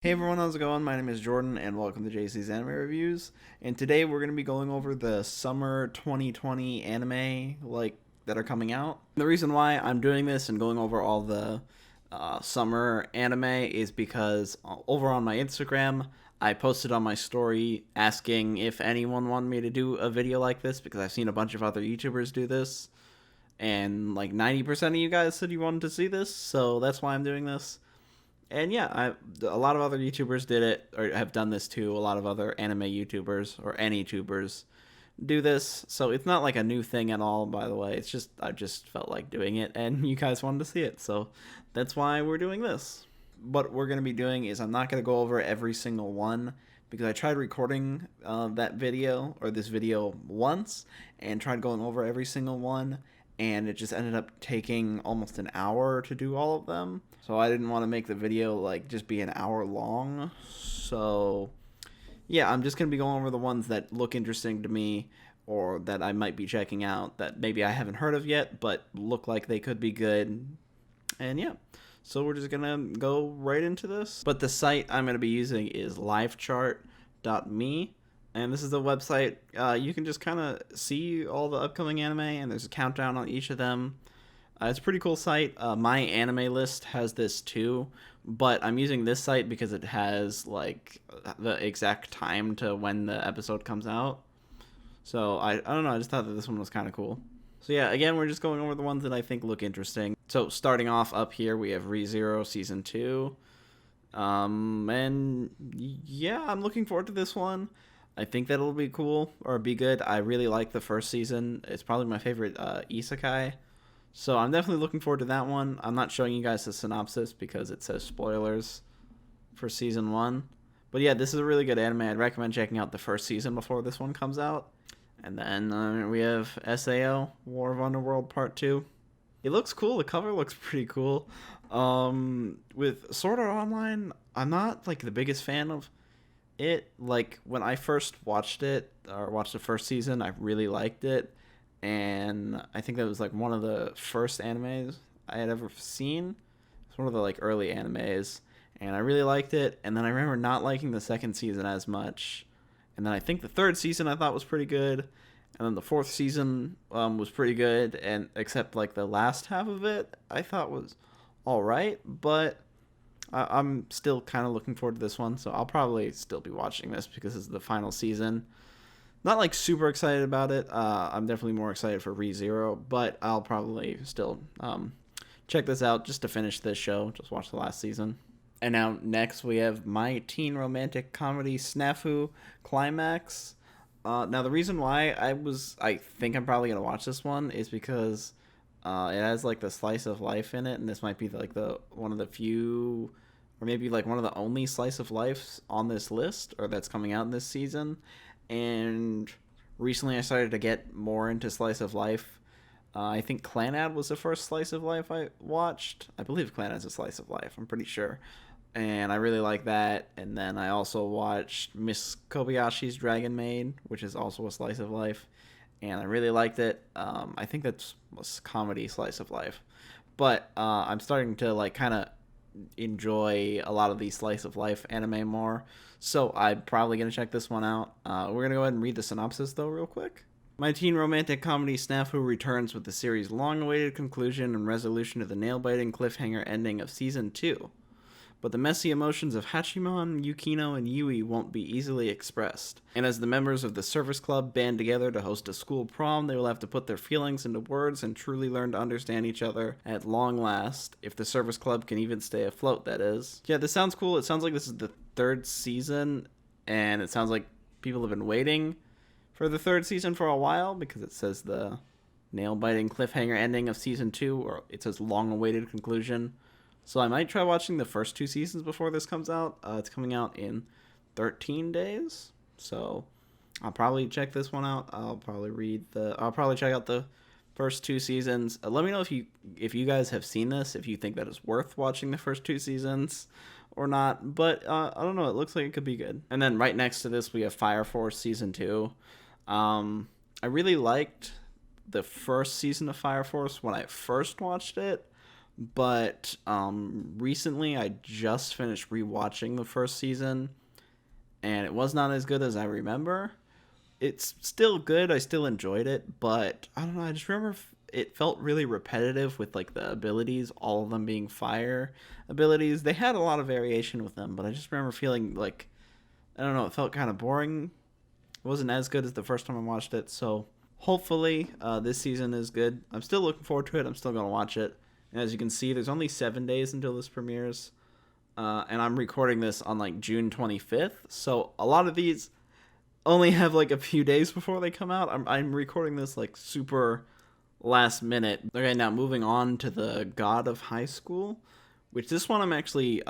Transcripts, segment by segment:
Hey everyone, how's it going? My name is Jordan and welcome to JC's Anime Reviews. And today we're going to be going over the summer 2020 anime that are coming out. The reason why I'm doing this and going over all the summer anime is because over on my Instagram, I posted on my story asking if anyone wanted me to do a video like this because I've seen a bunch of other YouTubers do this. And like 90% of you guys said you wanted to see this, so that's why I'm doing this. And yeah, a lot of other YouTubers did it or have done this too. A lot of other anime YouTubers or any tubers do this, so it's not like a new thing at all. By the way, it's just I just felt like doing it, and you guys wanted to see it, so that's why we're doing this. What we're gonna be doing is I'm not gonna go over every single one because I tried recording that video or this video once and tried going over every single one, and it just ended up taking almost an hour to do all of them. So I didn't want to make the video like just be an hour long. So yeah, I'm just going to be going over the ones that look interesting to me or that I might be checking out that maybe I haven't heard of yet but look like they could be good. And yeah, so we're just going to go right into this. But the site I'm going to be using is livechart.me. And this is the website. You can just kind of see all the upcoming anime, and there's a countdown on each of them. It's a pretty cool site. My anime list has this too, but I'm using this site because it has like the exact time to when the episode comes out. So I don't know. I just thought that this one was kind of cool. So yeah, again, we're just going over the ones that I think look interesting. So starting off up here, we have ReZero Season 2. And yeah, I'm looking forward to this one. I think that it'll be cool or be good. I really like the first season. It's probably my favorite isekai. So I'm definitely looking forward to that one. I'm not showing you guys the synopsis because it says spoilers for season 1. But yeah, this is a really good anime. I'd recommend checking out the first season before this one comes out. And then we have SAO, War of Underworld Part 2. It looks cool. The cover looks pretty cool. With Sword Art Online, I'm not like the biggest fan of it. Like when I first watched it or watched the first season, I really liked it, and I think that was like one of the first animes I had ever seen. It's one of the like early animes, and I really liked it. And then I remember not liking the second season as much, and then I think the third season I thought was pretty good, and then the fourth season was pretty good, and except like the last half of it I thought was all right, but I'm still kind of looking forward to this one, so I'll probably still be watching this because it's the final season. Not like super excited about it. I'm definitely more excited for ReZero, but I'll probably still check this out just to finish this show. Just watch the last season. And now next we have My Teen Romantic Comedy Snafu Climax. Now the reason why I think I'm probably gonna watch this one is because it has like the slice of life in it, and this might be like the one of the few, or maybe like one of the only slice of lives on this list, or that's coming out in this season. And recently, I started to get more into slice of life. I think Clanad was the first slice of life I watched. I believe Clanad's a slice of life. I'm pretty sure, and I really like that. And then I also watched Miss Kobayashi's Dragon Maid, which is also a slice of life, and I really liked it. I think that's was comedy slice of life, but I'm starting to like kind of enjoy a lot of these slice of life anime more. So I'm probably gonna check this one out. We're gonna go ahead and read the synopsis though, real quick. My teen romantic comedy Snafu returns with the series' long-awaited conclusion and resolution to the nail-biting cliffhanger ending of season 2. But the messy emotions of Hachimon, Yukino, and Yui won't be easily expressed. And as the members of the service club band together to host a school prom, they will have to put their feelings into words and truly learn to understand each other at long last, if the service club can even stay afloat, that is. Yeah, this sounds cool. It sounds like this is the third season, and it sounds like people have been waiting for the third season for a while, because it says the nail-biting cliffhanger ending of season 2, or it says long-awaited conclusion. So I might try watching the first 2 seasons before this comes out. It's coming out in 13 days, so I'll probably check this one out. I'll probably check out the first 2 seasons. Let me know if you guys have seen this, if you think that it's worth watching the first 2 seasons or not. But I don't know. It looks like it could be good. And then right next to this, we have Fire Force season 2. I really liked the first season of Fire Force when I first watched it. But recently I just finished rewatching the first season, and it was not as good as I remember. It's still good. I still enjoyed it, but I don't know. I just remember it felt really repetitive with like the abilities, all of them being fire abilities. They had a lot of variation with them, but I just remember feeling like I don't know. It felt kind of boring. It wasn't as good as the first time I watched it. So hopefully this season is good. I'm still looking forward to it. I'm still gonna watch it. And as you can see, there's only 7 days until this premieres, and I'm recording this on like June 25th. So a lot of these only have like a few days before they come out. I'm recording this like super last minute. Okay, now moving on to the God of High School, which this one I'm actually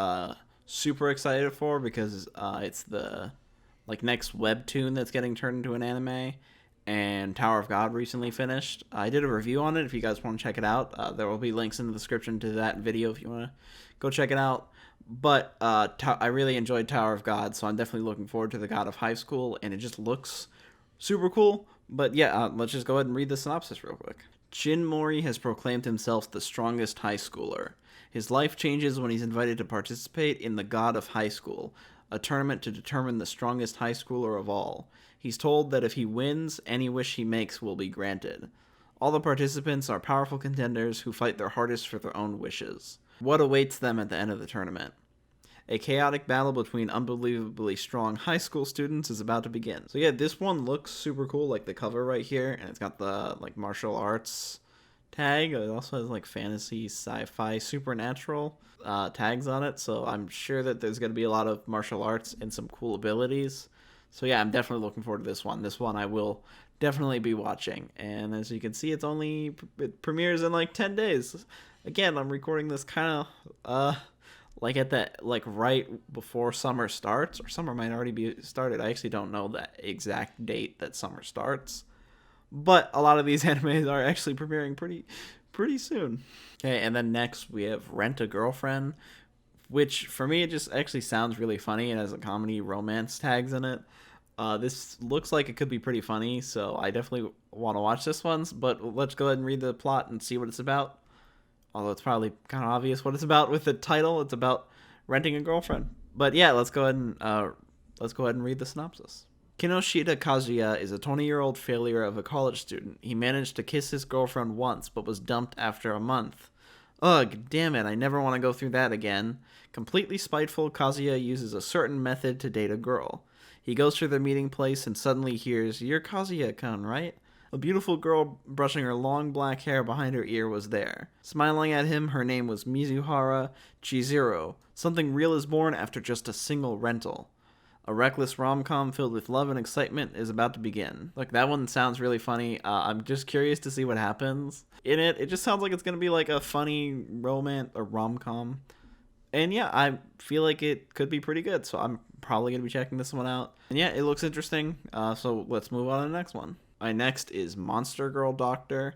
super excited for because it's the like next webtoon that's getting turned into an anime. And Tower of God recently finished. I did a review on it. If you guys want to check it out, there will be links in the description to that video if you want to go check it out. But I really enjoyed Tower of God, so I'm definitely looking forward to the God of High School, and it just looks super cool. But yeah, let's just go ahead and read the synopsis real quick. Jin Mori has proclaimed himself the strongest high schooler. His life changes when he's invited to participate in the God of High School, a tournament to determine the strongest high schooler of all. He's told that if he wins, any wish he makes will be granted. All the participants are powerful contenders who fight their hardest for their own wishes. What awaits them at the end of the tournament? A chaotic battle between unbelievably strong high school students is about to begin. So yeah, this one looks super cool, like the cover right here, and it's got the like martial arts tag. It also has like fantasy, sci-fi, supernatural tags on it, so I'm sure that there's going to be a lot of martial arts and some cool abilities. So yeah, I'm definitely looking forward to this one. This one I will definitely be watching. And as you can see, it premieres in like 10 days. Again, I'm recording this kind of like at that like right before summer starts, or summer might already be started. I actually don't know the exact date that summer starts. But a lot of these animes are actually premiering pretty soon. Okay, and then next we have Rent a Girlfriend, which for me it just actually sounds really funny. It has a comedy romance tags in it. This looks like it could be pretty funny, so I definitely want to watch this one. But let's go ahead and read the plot and see what it's about. Although it's probably kind of obvious what it's about with the title. It's about renting a girlfriend. But yeah, let's go ahead and read the synopsis. Kinoshita Kazuya is a 20-year-old failure of a college student. He managed to kiss his girlfriend once, but was dumped after a month. Ugh, damn it, I never want to go through that again. Completely spiteful, Kazuya uses a certain method to date a girl. He goes to their meeting place and suddenly hears, "You're Kazuya-kun, right?" A beautiful girl brushing her long black hair behind her ear was there. Smiling at him, her name was Mizuhara Chizuru. Something real is born after just a single rental. A reckless rom-com filled with love and excitement is about to begin. Look, that one sounds really funny. I'm just curious to see what happens in it. It just sounds like it's going to be like a funny romance or rom-com. And yeah, I feel like it could be pretty good, so I'm probably going to be checking this one out. And yeah, it looks interesting, so let's move on to the next one. My next is Monster Girl Doctor.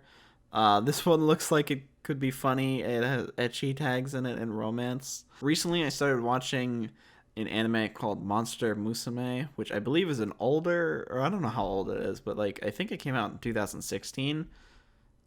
This one looks like it could be funny. It has ecchi tags in it and romance. Recently, I started watching an anime called Monster Musume, which I believe is an older, or I don't know how old it is, but like I think it came out in 2016.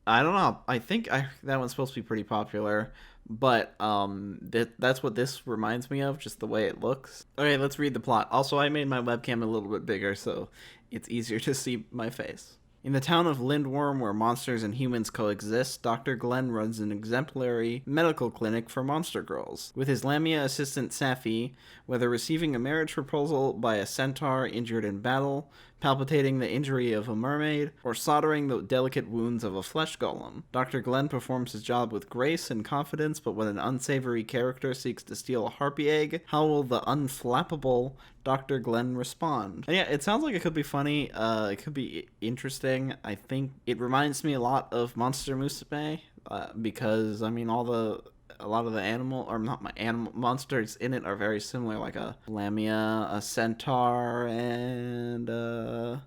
I don't know. I think that one's supposed to be pretty popular, but that's what this reminds me of, just the way it looks. Okay, let's read the plot. Also, I made my webcam a little bit bigger, so it's easier to see my face. In the town of Lindworm, where monsters and humans coexist, Dr. Glenn runs an exemplary medical clinic for monster girls. With his Lamia assistant Safi, whether receiving a marriage proposal by a centaur injured in battle, palpitating the injury of a mermaid, or soldering the delicate wounds of a flesh golem, Dr. Glenn performs his job with grace and confidence, but when an unsavory character seeks to steal a harpy egg, how will the unflappable Dr. Glenn respond? And yeah, it sounds like it could be funny. It could be interesting. I think it reminds me a lot of Monster Musume, because I mean a lot of the monsters in it are very similar, like a lamia, a centaur, and a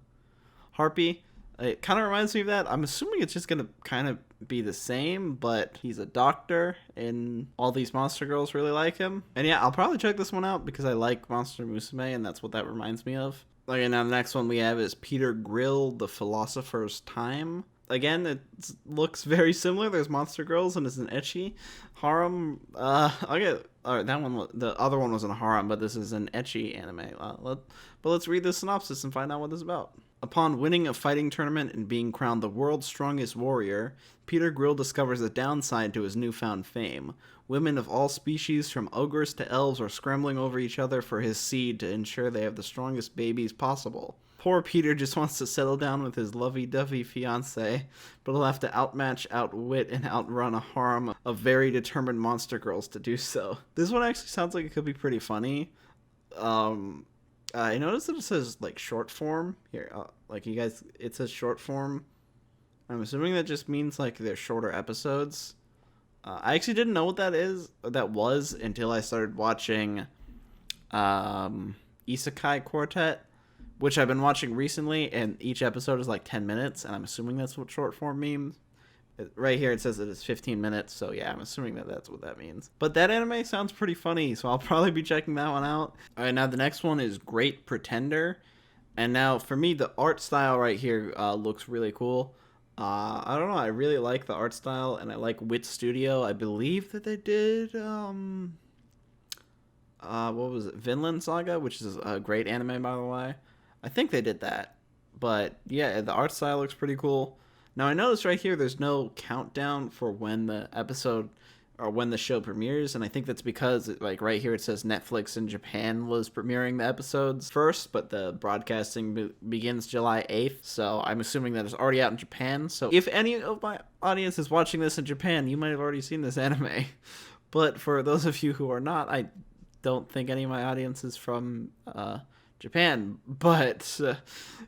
harpy. It kind of reminds me of that. I'm assuming it's just gonna kind of be the same, but he's a doctor, and all these monster girls really like him. And yeah, I'll probably check this one out because I like Monster Musume, and that's what that reminds me of. Okay, now the next one we have is Peter Grill, The Philosopher's Time. again, it looks very similar. There's monster girls and it's an ecchi harem. That one. The other one was a harem, but this is an ecchi anime. But let's read the synopsis and find out what this is about. Upon winning a fighting tournament and being crowned the world's strongest warrior, Peter Grill discovers a downside to his newfound fame. Women of all species, from ogres to elves, are scrambling over each other for his seed to ensure they have the strongest babies possible. Poor Peter just wants to settle down with his lovey-dovey fiancée, but he'll have to outmatch, outwit, and outrun a harem of very determined monster girls to do so. This one actually sounds like it could be pretty funny. I noticed that it says, like, short form. Here, like, you guys, it says short form. I'm assuming that just means, like, they're shorter episodes. I actually didn't know what that was until I started watching Isekai Quartet, which I've been watching recently, and each episode is like 10 minutes, and I'm assuming that's what short form means. Right here it says that it's 15 minutes, so yeah, I'm assuming that that's what that means. But that anime sounds pretty funny, so I'll probably be checking that one out. Alright, now the next one is Great Pretender. And now, for me, the art style right here looks really cool. I don't know, I really like the art style, and I like Wit Studio. I believe that they did, what was it, Vinland Saga, which is a great anime, by the way. I think they did that. But, yeah, the art style looks pretty cool. Now, I noticed right here there's no countdown for when the episode or when the show premieres, and I think that's because, like, right here it says Netflix in Japan was premiering the episodes first, but the broadcasting begins July 8th, so I'm assuming that it's already out in Japan. So if any of my audience is watching this in Japan, you might have already seen this anime. But for those of you who are not, I don't think any of my audience is from Japan, but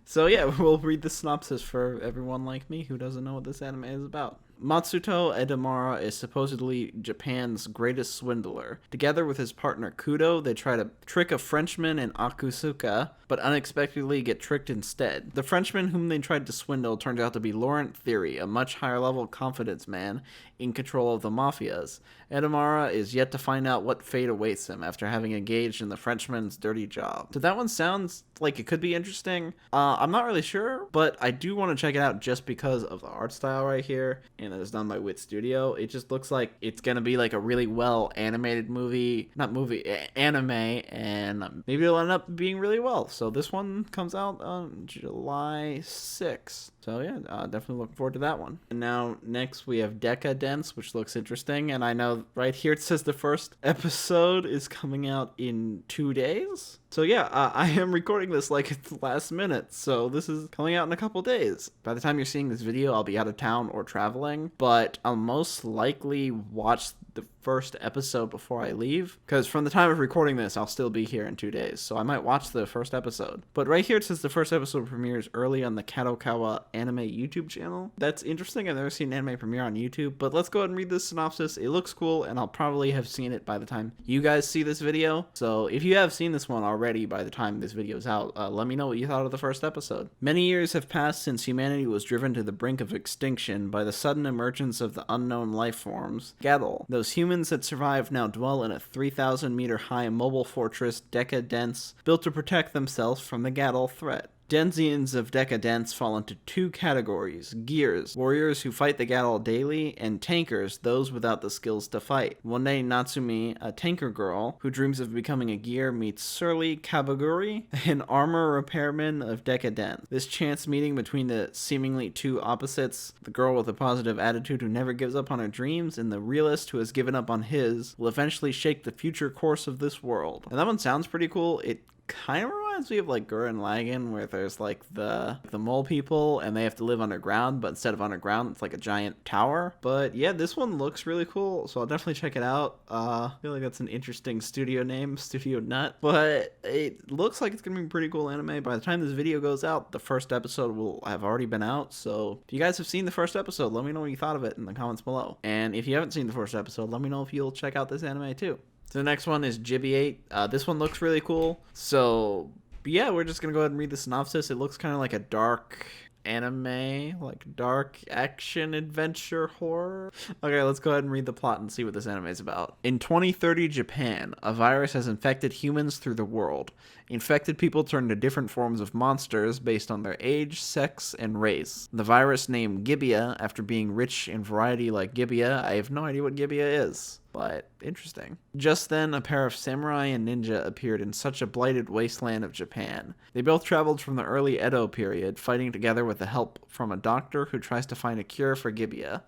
so yeah, we'll read the synopsis for everyone like me who doesn't know what this anime is about. Matsuto Edamura is supposedly Japan's greatest swindler. Together with his partner Kudo, they try to trick a Frenchman in Akusuka, but unexpectedly get tricked instead. The Frenchman whom they tried to swindle turns out to be Laurent Theory, a much higher level confidence man in control of the mafias. Edamura is yet to find out what fate awaits him after having engaged in the Frenchman's dirty job. So that one sounds like it could be interesting. I'm not really sure, but I do want to check it out just because of the art style right here, and it's done by Wit Studio. It just looks like it's gonna be like a really well animated anime, and maybe it'll end up being really well. So this one comes out on July 6th. So yeah, definitely looking forward to that one. And now next we have Decadence, which looks interesting, and I know right here it says the first episode is coming out in 2 days. So yeah, I am recording this like it's the last minute, so this is coming out in a couple days. By the time you're seeing this video, I'll be out of town or traveling, but I'll most likely watch the first episode before I leave, because from the time of recording this, I'll still be here in 2 days, so I might watch the first episode. But right here it says the first episode premieres early on the Kadokawa Anime YouTube channel. That's interesting. I've never seen an anime premiere on YouTube, but let's go ahead and read this synopsis. It looks cool, and I'll probably have seen it by the time you guys see this video. So if you have seen this one already by the time this video is out, let me know what you thought of the first episode. Many years have passed since humanity was driven to the brink of extinction by the sudden emergence of the unknown life forms, Gatl. Those humans that survived now dwell in a 3,000 meter high mobile fortress, Decadence, built to protect themselves from the Gatl threat. Denzians of Decadence fall into two categories: gears, warriors who fight the Gatl daily, and tankers, those without the skills to fight. One day, Natsumi, a tanker girl who dreams of becoming a gear, meets Surly Kabaguri, an armor repairman of Decadence. This chance meeting between the seemingly two opposites, the girl with a positive attitude who never gives up on her dreams, and the realist who has given up on his, will eventually shake the future course of this world. And that one sounds pretty cool. It kind of reminds me of like Gurren Lagann, where there's like the mole people and they have to live underground, but instead of underground it's like a giant tower. But yeah, this one looks really cool, so I'll definitely check it out. I feel like that's an interesting studio name, Studio Nut, but it looks like it's gonna be a pretty cool anime. By the time this video goes out, the first episode will have already been out, so if you guys have seen the first episode, let me know what you thought of it in the comments below. And if you haven't seen the first episode, let me know if you'll check out this anime too. So the next one is Gibe. This one looks really cool. So yeah, we're just going to go ahead and read the synopsis. It looks kind of like a dark anime, like dark action adventure horror. Okay, let's go ahead and read the plot and see what this anime is about. In 2030 Japan, a virus has infected humans through the world. Infected people turn to different forms of monsters based on their age, sex, and race. The virus named Gibe, after being rich in variety like Gibe, I have no idea what Gibe is, but interesting. Just then, a pair of samurai and ninja appeared in such a blighted wasteland of Japan. They both traveled from the early Edo period, fighting together with the help from a doctor who tries to find a cure for Gibe.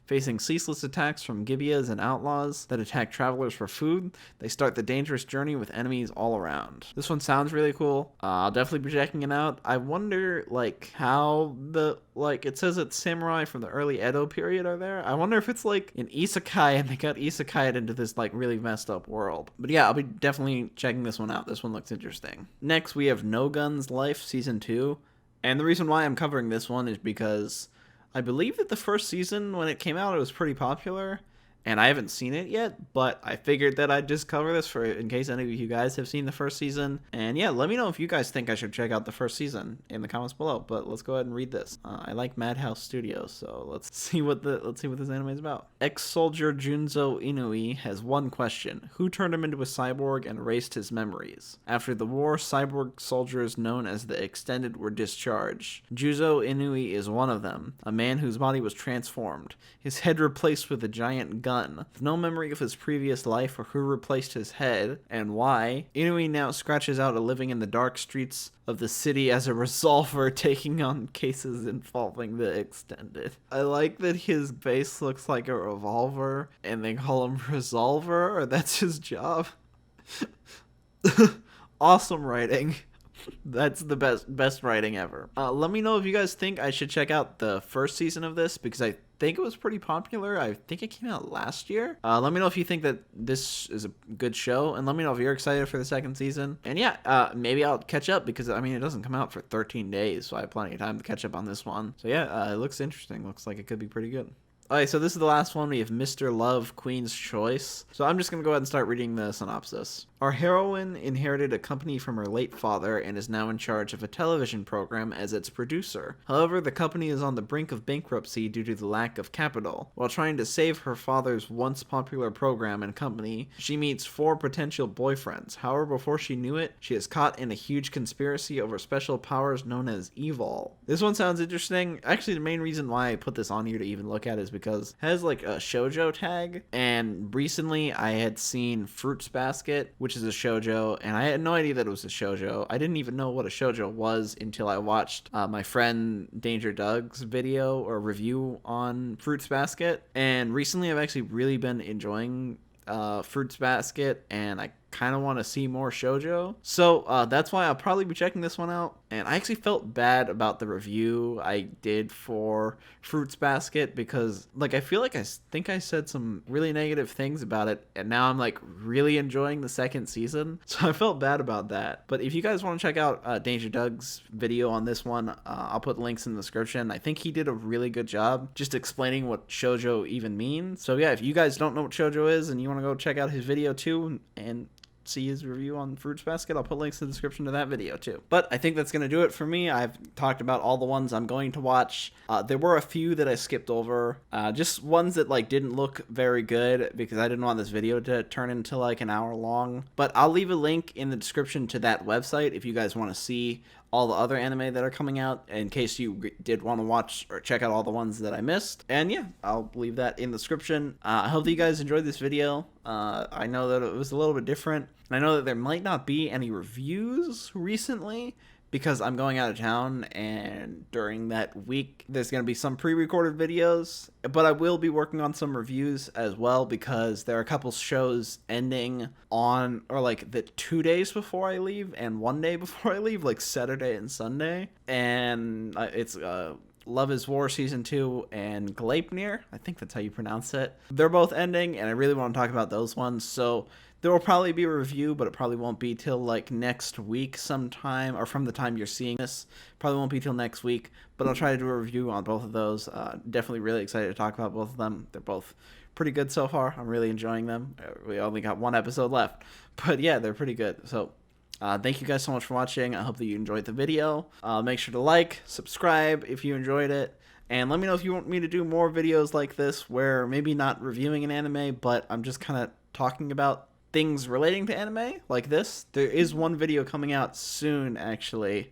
Facing ceaseless attacks from Gibeas and outlaws that attack travelers for food, they start the dangerous journey with enemies all around. This one sounds really cool. I'll definitely be checking it out. I wonder, like, how it says it's samurai from the early Edo period are there. I wonder if it's, like, an isekai and they got isekai'd into this, like, really messed up world. But yeah, I'll be definitely checking this one out. This one looks interesting. Next, we have No Guns Life Season 2. And the reason why I'm covering this one is because I believe that the first season, when it came out, it was pretty popular, and I haven't seen it yet, but I figured that I'd just cover this in case any of you guys have seen the first season. And yeah, let me know if you guys think I should check out the first season in the comments below. But let's go ahead and read this. I like Madhouse Studios, so let's see what this anime is about. Ex-soldier Junzo Inui has one question: who turned him into a cyborg and erased his memories? After the war, cyborg soldiers known as the Extended were discharged. Junzo Inui is one of them, a man whose body was transformed, his head replaced with a giant gun. With no memory of his previous life or who replaced his head and why, Inui now scratches out a living in the dark streets of the city as a resolver, taking on cases involving the Extended. I like that his face looks like a revolver and they call him Resolver, or that's his job. Awesome writing. That's the best writing ever. Let me know if you guys think I should check out the first season of this, because I think it was pretty popular. I think it came out last year. Let me know if you think that this is a good show, and let me know if you're excited for the second season. And yeah, maybe I'll catch up, because I mean, it doesn't come out for 13 days, so I have plenty of time to catch up on this one. So yeah, it looks interesting. Looks like it could be pretty good. Alright, so this is the last one. We have Mr. Love, Queen's Choice. So I'm just going to go ahead and start reading the synopsis. Our heroine inherited a company from her late father and is now in charge of a television program as its producer. However, the company is on the brink of bankruptcy due to the lack of capital. While trying to save her father's once popular program and company, she meets 4 potential boyfriends. However, before she knew it, she is caught in a huge conspiracy over special powers known as Evol. This one sounds interesting. Actually, the main reason why I put this on here to even look at is because it has like a shoujo tag, and recently I had seen Fruits Basket, which is a shoujo, and I had no idea that it was a shoujo. I didn't even know what a shoujo was until I watched my friend DangerDoug's video or review on Fruits Basket, and recently I've actually really been enjoying Fruits Basket, and I kind of want to see more shoujo. So that's why I'll probably be checking this one out. And I actually felt bad about the review I did for Fruits Basket because, like, I feel like I think I said some really negative things about it, and now I'm, like, really enjoying the second season. So I felt bad about that. But if you guys want to check out DangerDoug's video on this one, I'll put links in the description. I think he did a really good job just explaining what shoujo even means. So yeah, if you guys don't know what shoujo is and you want to go check out his video too, and see his review on Fruits Basket, I'll put links in the description to that video too. But I think that's going to do it for me. I've talked about all the ones I'm going to watch. There were a few that I skipped over, just ones that like didn't look very good because I didn't want this video to turn into like an hour long. But I'll leave a link in the description to that website if you guys want to see all the other anime that are coming out, in case you did want to watch or check out all the ones that I missed. And yeah, I'll leave that in the description. I hope that you guys enjoyed this video. I know that it was a little bit different, and I know that there might not be any reviews recently because I'm going out of town, and during that week there's going to be some pre-recorded videos, but I will be working on some reviews as well because there are a couple shows ending on, or like the 2 days before I leave and 1 day before I leave, like Saturday and Sunday, and it's Love is War Season 2 and Gleipnir, I think that's how you pronounce it. They're both ending, and I really want to talk about those ones, so there will probably be a review, but it probably won't be till like next week sometime, or from the time you're seeing this. Probably won't be till next week, but I'll try to do a review on both of those. Definitely really excited to talk about both of them. They're both pretty good so far. I'm really enjoying them. We only got one episode left, but yeah, they're pretty good. So Thank you guys so much for watching. I hope that you enjoyed the video. Make sure to like, subscribe if you enjoyed it, and let me know if you want me to do more videos like this where maybe not reviewing an anime, but I'm just kind of talking about things relating to anime like this. There is one video coming out soon, actually,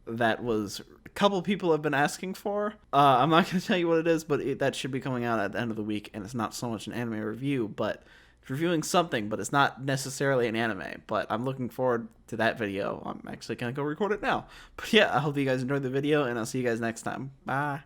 that was a couple people have been asking for. I'm not going to tell you what it is, but that should be coming out at the end of the week, and it's not so much an anime review, but it's reviewing something, but it's not necessarily an anime. But I'm looking forward to that video. I'm actually going to go record it now. But yeah, I hope you guys enjoyed the video, and I'll see you guys next time. Bye.